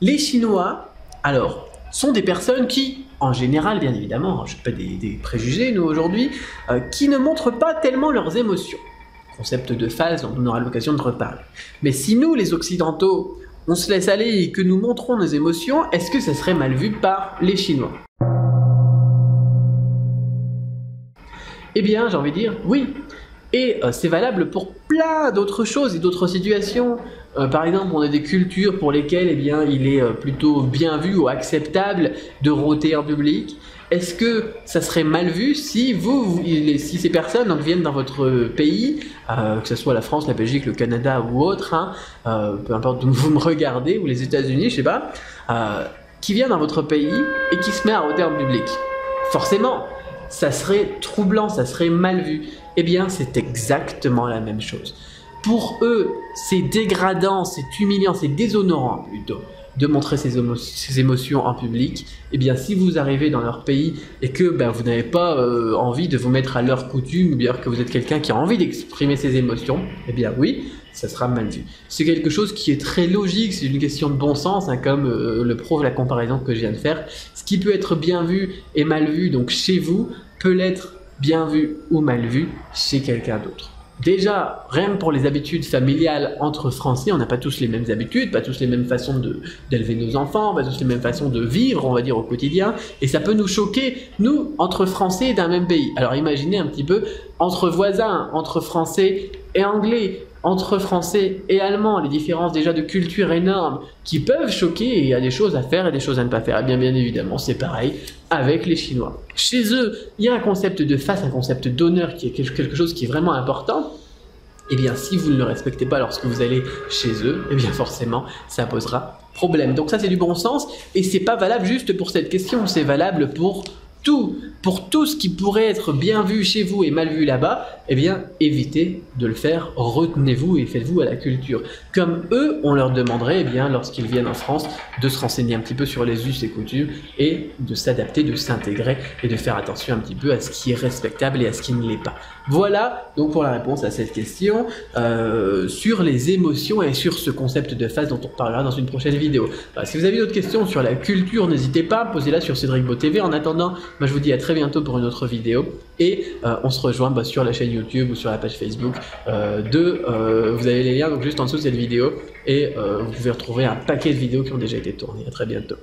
Les Chinois, alors, sont des personnes qui, en général, bien évidemment, je ne fais pas des préjugés, nous, aujourd'hui, qui ne montrent pas tellement leurs émotions. Concept de phase dont on aura l'occasion de reparler. Mais si nous, les Occidentaux, on se laisse aller et que nous montrons nos émotions, est-ce que ça serait mal vu par les Chinois? Eh bien, j'ai envie de dire oui. Et c'est valable pour plein d'autres choses et d'autres situations. Par exemple, on a des cultures pour lesquelles eh bien, il est plutôt bien vu ou acceptable de rôter en public. Est-ce que ça serait mal vu si si ces personnes donc, viennent dans votre pays, que ce soit la France, la Belgique, le Canada ou autre, hein, peu importe d'où vous me regardez, ou les États-Unis, je sais pas, qui vient dans votre pays et qui se met à rôter en public? Forcément, ça serait troublant, ça serait mal vu. Eh bien, c'est exactement la même chose. Pour eux, c'est dégradant, c'est humiliant, c'est déshonorant plutôt de montrer ses émotions en public. Eh bien, si vous arrivez dans leur pays et que vous n'avez pas envie de vous mettre à leur coutume, ou bien que vous êtes quelqu'un qui a envie d'exprimer ses émotions, eh bien oui, ça sera mal vu. C'est quelque chose qui est très logique, c'est une question de bon sens, hein, comme le prouve la comparaison que je viens de faire. Ce qui peut être bien vu et mal vu donc chez vous, peut l'être bien vu ou mal vu chez quelqu'un d'autre. Déjà, rien que pour les habitudes familiales entre Français, on n'a pas tous les mêmes habitudes, pas tous les mêmes façons d'élever nos enfants, pas tous les mêmes façons de vivre, on va dire, au quotidien, et ça peut nous choquer, nous, entre Français d'un même pays. Alors imaginez un petit peu, entre voisins, entre Français et Anglais, entre Français et Allemands, les différences déjà de culture énormes qui peuvent choquer, et il y a des choses à faire et des choses à ne pas faire. Et bien évidemment, c'est pareil avec les Chinois. Chez eux, il y a un concept de face, un concept d'honneur qui est quelque chose qui est vraiment important. Et bien, si vous ne le respectez pas lorsque vous allez chez eux, et bien forcément, ça posera problème. Donc ça, c'est du bon sens, et c'est pas valable juste pour cette question, c'est valable pour tout ce qui pourrait être bien vu chez vous et mal vu là-bas, eh bien évitez de le faire, retenez-vous et faites-vous à la culture. Comme eux, on leur demanderait, eh bien, lorsqu'ils viennent en France, de se renseigner un petit peu sur les us et coutumes et de s'adapter, de s'intégrer et de faire attention un petit peu à ce qui est respectable et à ce qui ne l'est pas. Voilà donc pour la réponse à cette question sur les émotions et sur ce concept de phase dont on parlera dans une prochaine vidéo. Alors, si vous avez d'autres questions sur la culture, n'hésitez pas, posez-la sur Cédric Beau TV. En attendant, moi, je vous dis à très bientôt pour une autre vidéo et on se rejoint sur la chaîne YouTube ou sur la page Facebook vous avez les liens donc juste en dessous de cette vidéo et vous pouvez retrouver un paquet de vidéos qui ont déjà été tournées. À très bientôt.